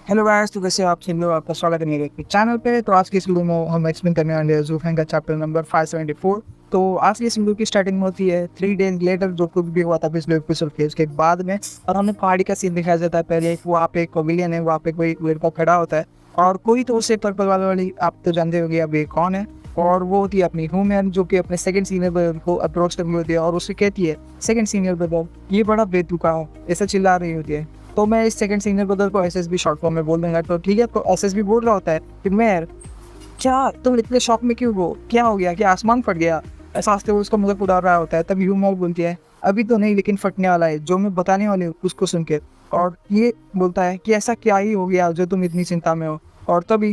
Hello guys, तो कैसे हो आप सब लोग। आपका स्वागत है मेरे चैनल पे। तो आज की इस वीडियो में हम एक्सप्लेन करने वाले हैं ज़ूफेंग का चैप्टर नंबर 574। तो आज की इस वीडियो की स्टार्टिंग में होती है 3 डेज लेटर, जो कुछ भी हुआ था पिछले एपिसोड के उसके बाद में। और हमें पहाड़ी का सीन दिखाया जाता है। पहले वहाँ पे एक पवेलियन है, वहाँ पे कोई लड़का खड़ा होता है और कोई तो उसे पर्पल वाली, आप तो जानते होंगे अब ये कौन है। और वो होती है अपनी ह्यूमन, जो कि अपने सेकंड सीनियर ब्रदर को अप्रोच करनी होती है और उससे कहती है, सेकंड सीनियर ब्रदर ये बड़ा बेतुका हो, ऐसा चिल्ला रही होती है। तो मैं इस सेकंड सीनियर ब्रदर को एसएसबी शॉर्ट फॉर्म में बोल दूंगा। तो ठीक है, तो एसएसबी बोल रहा होता है कि मैं, क्या तुम इतने शॉक में क्यों हो, क्या हो गया, क्या आसमान फट गया, ऐसा हंसते हुए उसको मजाक उड़ा रहा होता है। तब ह्यूमर बोलती है, अभी तो नहीं लेकिन फटने वाला है, जो मैं बताने वाली हूँ उसको सुन के। और ये बोलता है कि ऐसा क्या ही हो गया जो तुम इतनी चिंता में हो। और तभी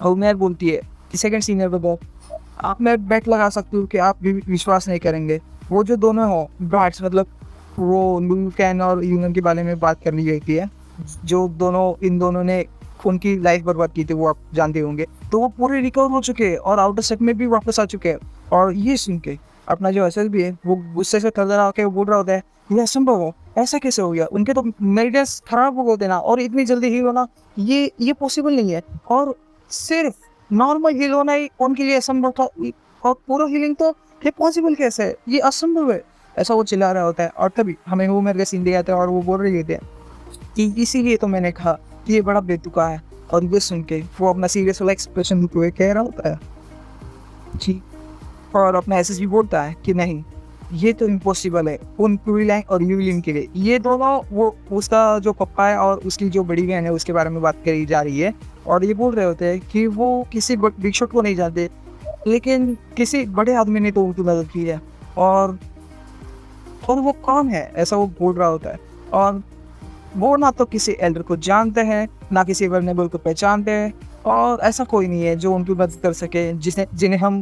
ह्यूमर बोलती है कि सेकंड सीनियर ब्रदर, आप मैं बेट लगा सकती हूँ कि आप भी विश्वास नहीं करेंगे। वो जो दोनों हो ब्राट्स, मतलब वो लुकैन और यूनन के बारे में बात कर ली गई थी, जो दोनों, इन दोनों ने उनकी लाइफ बर्बाद की थी, वो आप जानते होंगे। तो वो पूरे रिकवर हो चुके हैं और आउटर सेट में भी वापस आ चुके हैं। और ये सुन के अपना जो एसएस भी है वो गुस्से से थरथरा आके बोल रहा होता है, ये असंभव हो, ऐसा कैसे हो गया, उनके तो मेडिस खराब हो गए ना, और इतनी जल्दी हील होना ये पॉसिबल नहीं है। और सिर्फ नॉर्मल हील होना ही उनके लिए असंभव था, और पूरा हीलिंग तो ये पॉसिबल कैसे है, ये असंभव है, ऐसा वो चिल्ला रहा होता है। और तभी हमें वो मेरे सीन दिया था और वो बोल रही थी कि इसीलिए तो मैंने कहा कि ये बड़ा बेतुका है। और ये सुन के वो अपना सीरियस वाला एक्सप्रेशन देते हुए कह रहा होता है जी। और अपना एसएसबी बोलता है कि नहीं, ये तो इम्पॉसिबल है उन क्विलैंग और यूलिन के लिए। ये दोनों, वो उसका जो पप्पा है और उसकी जो बड़ी बहन है उसके बारे में बात करी जा रही है। और ये बोल रहे होते हैं कि वो किसी बिग शॉट को नहीं जानते, लेकिन किसी बड़े आदमी ने तो उनकी मदद की है। और वो कौन है, ऐसा वो बोल रहा होता है। और वो ना तो किसी एल्डर को जानते हैं, ना किसी वर्नेबल को पहचानते हैं, और ऐसा कोई नहीं है जो उनकी मदद कर सके, जिन्हें हम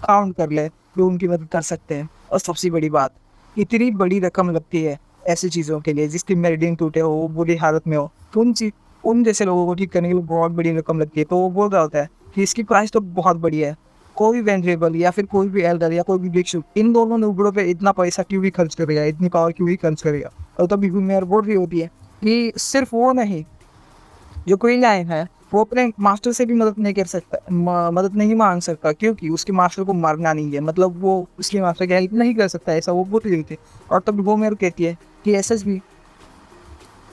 काउंट कर ले जो उनकी मदद कर सकते हैं। और सबसे बड़ी बात, इतनी बड़ी रकम लगती है ऐसी चीज़ों के लिए जिसकी मेरिडियन टूटे हो, वो बुरी हालत में हो, तो उन जैसे लोगों को ठीक करने के लिए बहुत बड़ी रकम लगती है। तो वो बोल रहा होता है कि इसकी प्राइस तो बहुत बड़ी है, कोई वेंड्रेबल या फिर कोई भी एल्डर या कोई भी भिक्षु इन दोनों नुबड़ों पे इतना पैसा क्यों भी खर्च करेगा, इतनी पावर क्यों भी खर्च करेगा। और तभी मेयर बोल रही होती है कि सिर्फ वो नहीं, जो कोई लाइन है वो अपने मास्टर से भी मदद नहीं कर सकता, मदद नहीं मांग सकता, क्योंकि उसके मास्टर को मारना नहीं है, मतलब वो उसके मास्टर की हेल्प नहीं कर सकता, ऐसा वो बोल रही थी। और तब वो मेरे कहती है कि एसएसबी,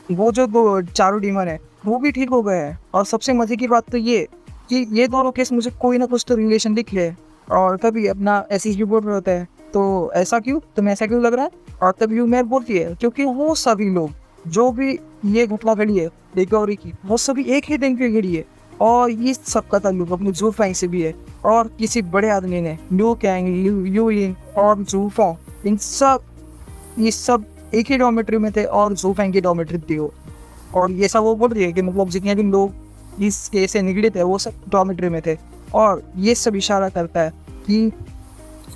वो जो दो चारों डीमन है वो भी ठीक हो गए हैं। और सबसे मजे की बात तो ये कि ये दोनों केस मुझे कोई ना कुछ तो रिलेशन दिख रहे हैं। और तभी अपना एसएसबी बोल रहे होता है, तो ऐसा क्यों, तुम्हें ऐसा क्यों लग रहा है। और तभी मेयर बोलती है, क्योंकि वो सभी लोग जो भी ये घटना घड़ी है रिकवरी की, वो सभी एक ही दिन की घड़ी है। और ये सबका ताल्लुक अपने जूफाई से भी है। और किसी बड़े आदमी ने ल्यू कैंग, यू यिंग और जूफा, इन सब, ये सब एक ही डॉर्मेट्री में थे और जूफाई की डॉर्मेट्री थी वो। और ये सब वो बोल रही है कि मतलब जितने भी लोग इस केस से निगड़े थे वो सब डॉर्मेट्री में थे। और ये सब इशारा करता है कि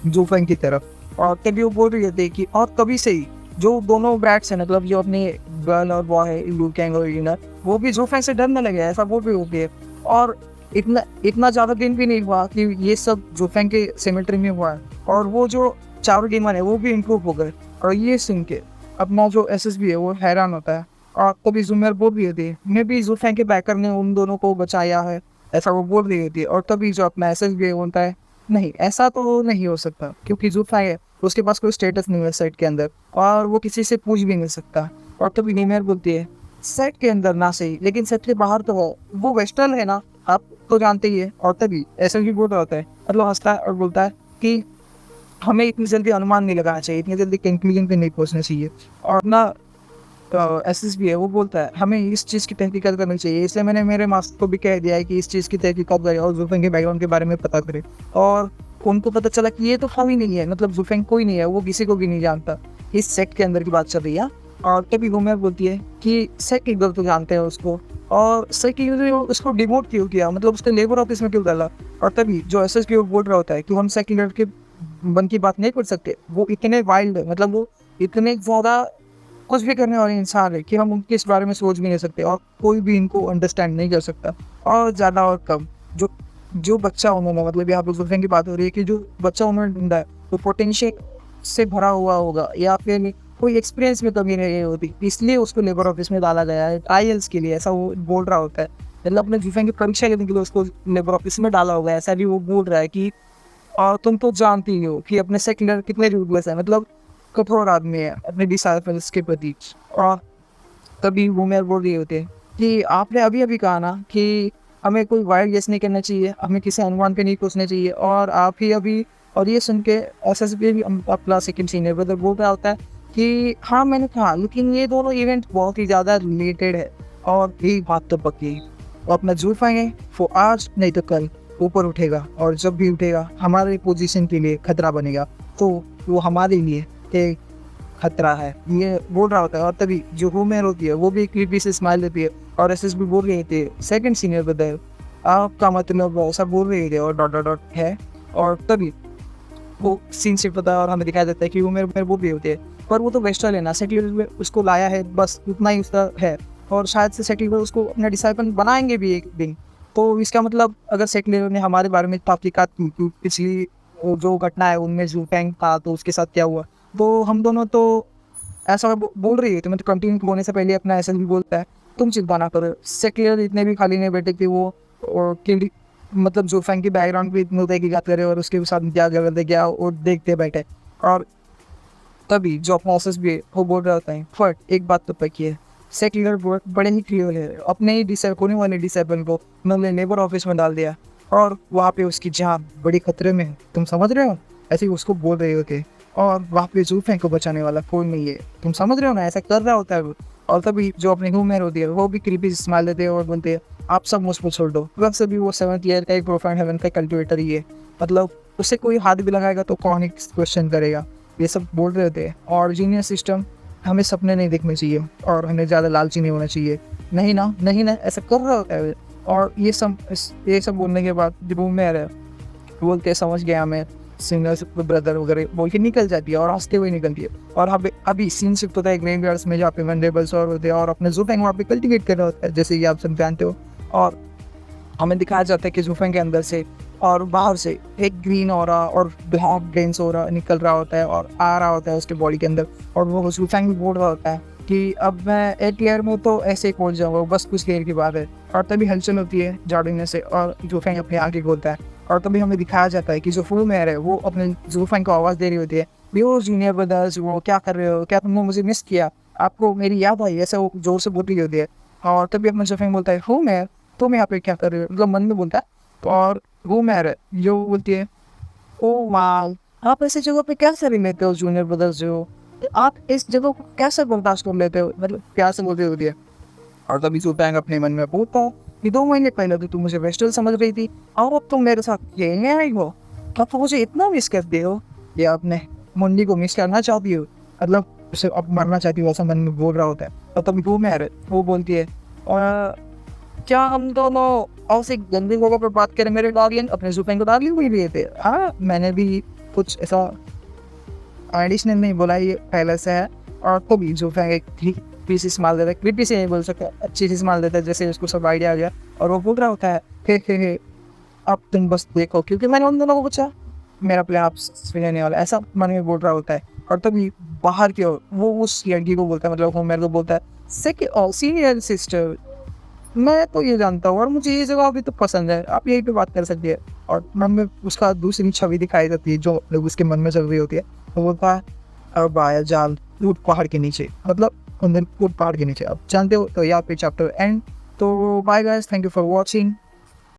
जूफाई की तरफ। और तभी वो बोल रही थी कि और तभी से ही जो दोनों ब्रैट्स हैं, मतलब जो अपने गर्ल और बॉय है, लू कैंग और यूनर, वो भी जूफाई से डरने लगे, ऐसा बोल रही होती है। और इतना ज़्यादा दिन भी नहीं हुआ कि ये सब जूफाई के सेमेट्री में हुआ है। और वो जो चारों गेमर है वो भी इम्प्रूव हो गए। और ये सुन के अपना जो एसएसबी है वो हैरान होता है। और तभी जुमेर बोल रही होती है, मैं भी जूफाई के बैकर ने उन दोनों को बचाया है, ऐसा वो बोल रही होती है। और तभी जो अपना एसएसबी है बोलता है, नहीं ऐसा तो नहीं हो सकता, क्योंकि जूफाई है उसके पास कोई स्टेटस नहीं है सेट के अंदर, और वो किसी से पूछ भी नहीं सकता। और तभी नीमेर बोलती है, सेट के अंदर ना सही लेकिन सेट के बाहर तो हो, वो वेस्टर्न है ना, आप तो जानते ही है। और तभी ऐसा भी बोल रहा होता है, मतलब हंसता है और बोलता है कि हमें इतनी जल्दी अनुमान नहीं लगाना चाहिए, इतनी जल्दी कंक्लूजन पे नहीं पहुंचना चाहिए। और ना एसएस भी है वो बोलता है, हमें इस चीज़ की तहकीकात करनी चाहिए, इसलिए मैंने मेरे मास्टर को भी कह दिया है कि इस चीज़ की तहकीकात करें और जुल्फन के बैकग्राउंड के बारे में पता करें। और उनको पता चला कि ये तो कोई नहीं है, मतलब जुल्फन कोई नहीं है, वो किसी को भी नहीं जानता, इस सेट के अंदर की बात चल रही है। और तभी घूमर बोलती है कि सेट की गलत तो जानते हैं उसको, और सेट की उसको डिमोट क्यों किया, मतलब उसने लेबर ऑफिस में क्यों डाला। और तभी जो एस एस की बोल रहा होता है कि हम सेट के बन की बात नहीं कर सकते, वो इतने वाइल्ड है, मतलब वो इतने ज़्यादा कुछ भी करने वाले इंसान है कि हम उनके इस बारे में सोच भी नहीं सकते, और कोई भी इनको अंडरस्टैंड नहीं कर सकता। और ज़्यादा और कम जो जो बच्चा उन्होंने, मतलब यहाँ पर जुल्फन की बात हो रही है कि जो बच्चा उन्होंने ढूंढा है वो पोटेंशियल से भरा हुआ होगा, या फिर कोई एक्सपीरियंस में कमी नहीं होती, इसलिए उसको लेबर ऑफिस में डाला गया है ट्रायल्स के लिए, ऐसा वो बोल रहा होता है। मतलब अपने जुफेंग की परीक्षा लेने के लिए उसको लेबर ऑफिस में डाला होगा, ऐसा भी वो बोल रहा है कि और तुम तो जानती ही हो कि अपने सेक्युलर कितने रूटलेस है, मतलब कठोर आदमी है अपने डिसाइपल्स के प्रति। और तभी वो मेरे बोल रहे होते हैं कि आपने अभी अभी कहा ना कि हमें कोई वाइल्ड गेस नहीं करना चाहिए, हमें किसी अनुमान पे नहीं पूछना चाहिए, और आप ही अभी और ये सुन के एसएसबी भी अपना सेकंड सीनियर ब्रदर बोल रहा होता है कि हाँ मैंने कहा, लेकिन ये दोनों इवेंट बहुत ही ज़्यादा रिलेटेड है और यही बात तो पक्की है। वो अपना जुल्फा है वो आज नहीं तो कल ऊपर उठेगा, और जब भी उठेगा हमारे पोजीशन के लिए खतरा बनेगा, तो वो हमारे लिए एक खतरा है, ये बोल रहा होता है। और तभी जो होमेर होती है वो भी क्रीपी से स्माइल देती है, और एसएसबी बोल रही थी सेकंड सीनियर ब्रदर आपका मतलब ऐसा बोल रही थी और डॉट डॉट डॉट है। और तभी वो सीन शिफ्ट होता है और हमें दिखाया जाता है कि वो मेरे बोल रही होती है, पर वो तो वेस्टर्न है ना, सेक्युलर में उसको लाया है, बस उतना ही उसका है, और शायद से सेक्युलर उसको अपना डिसाइपल बनाएंगे भी एक दिन। तो इसका मतलब अगर सेक्युलर ने हमारे बारे में तहकीकात की कि पिछली जो घटना है उनमें जूफेंग था तो उसके साथ क्या हुआ, तो हम दोनों तो ऐसा बोल रही है। तो मतलब कंटिन्यू होने से पहले अपना ऐसा भी बोलता है तुम चिंता ना करो, सेक्युलर इतने भी खाली नहीं बैठे कि वो और कि मतलब जूफेंग की बैकग्राउंड भी इतने तहकीकात करे और उसके साथ क्या करते क्या और देखते बैठे। और तभी जो प्रोसेस भी है वो बोल रहा होता है फट एक बात तो पक्की है, सेक्युलर वर्क बड़े ही क्लियर है, अपने ही होने वाले डिसेबल को उन्होंने लेबर ऑफिस में डाल दिया और वहाँ पे उसकी जान बड़ी खतरे में है, तुम समझ रहे हो, ऐसे ही उसको बोल रहे होते। और वहाँ पे जूफेंग को बचाने वाला कोई नहीं है, तुम समझ रहे हो ना, ऐसा कर रहा होता है वो। और तभी जो अपने रूममेट होती है वो भी क्रीपी स्माइल देते हैं और बोलते हैं आप सब मुझ पर छोड़ दो, वक्त से भी वो 7th ईयर का एक प्रोफाइल हेवन का कल्टिवेटर ही है, मतलब उससे कोई हाथ भी लगाएगा तो कौन ही क्वेश्चन करेगा, ये सब बोल रहे थे। और जीनियस सिस्टम हमें सपने नहीं देखने चाहिए और हमें ज़्यादा लालची नहीं होना चाहिए, नहीं ना नहीं ना, ऐसा कर रहा होता है। और ये सब बोलने के बाद जब में आ रहा है बोलते समझ गया मैं सिंगर ब्रदर वगैरह बोल के निकल जाती है और हंसते हुए निकलती है। और अभी सीन शिफ्ट होता है ग्रेन यार्ड्स में जहाँ पे वनरेबल्स और होते हैं और अपने जूफेंग वहाँ पे कल्टिवेट कर रहा होता है जैसे कि आप सब जानते हो। और हमें दिखाया जाता है कि जूफेंग के अंदर से और बाहर से एक ग्रीन ऑरा और ब्लैक डेंस ऑरा निकल रहा होता है और आ रहा होता है उसके बॉडी के अंदर, और वो जूफेंग भी बोल रहा होता है कि अब मैं 8 ईयर में तो ऐसे ही पहुंच जाऊंगा, बस कुछ देर की बात है। और तभी हलचल होती है झाड़ने से और जूफेंग अपने आगे खोलता है। और तभी हमें दिखाया जाता है कि जो फुल मेयर है वो अपने जूफेंग को आवाज़ दे रही होती है, वो जूनियर ब्रदर्स वो क्या कर रहे हो, क्या तुमने मुझे मिस किया, आपको मेरी याद आई, ऐसे वो जोर से बोल रही होती है। और तभी अपना जूफेंग बोलता है हो मेयर तुम यहाँ पे क्या कर रहे हो, मतलब मन में बोलता है। और वो मेयर है जो बोलती है ओ वाह आप ऐसी जगह पे कैसे रह लेते हो जूनियर ब्रदर्स जो, आप इस जगह को कैसे बर्दाश्त कर लेते हो, मतलब प्यार से बोलती होती है। और तभी जूफेंग अपने मन में बोलता है कि 2 महीने पहले तो तुम मुझे वेस्टर्न समझ रही थी और अब तुम मेरे साथ खेलने आई हो, अब तो मुझे इतना मिस करते हो या अपने मुंडी को मिस करना चाहती हो, मतलब उसे अब मरना चाहती हो ऐसा मन में बोल रहा होता है। और तभी वो बोलती है और क्या हम दोनों ऐसे गंदी जगह पर बात करें मेरे डार्लिंग, अपने जूफेंग को डार्लिंग भी लिए थे। हाँ मैंने भी कुछ ऐसा एडिशनल नहीं बोला, ये पहले से है। और तो भी जूफेंग एक क्रीपी सी स्माइल देता है, क्रीपी से नहीं बोल सकता, अच्छी सी स्माइल देता है जैसे उसको सब आइडिया आ गया। और वो बोल रहा होता है हे अब तुम बस देखो क्योंकि मैंने उन दोनों को पूछा मेरा प्ले आप लेने वाला, ऐसा मन में बोल रहा होता है। और तभी बाहर की ओर वो उस लड़की को बोलता है, मतलब वो मेरे को बोलता है सीनियर सिस्टर मैं तो ये जानता हूँ और मुझे ये जगह अभी तो पसंद है, आप यहीं पे बात कर सकती है। और मन में उसका दूसरी छवि दिखाई देती है जो उसके मन में चल रही होती है। तो बोलता है अब आया जाल ऊट पहाड़ के नीचे, मतलब ऊट पहाड़ के नीचे। अब जानते हो तो यहाँ पे चैप्टर एंड। तो bye guys, thank you for watching.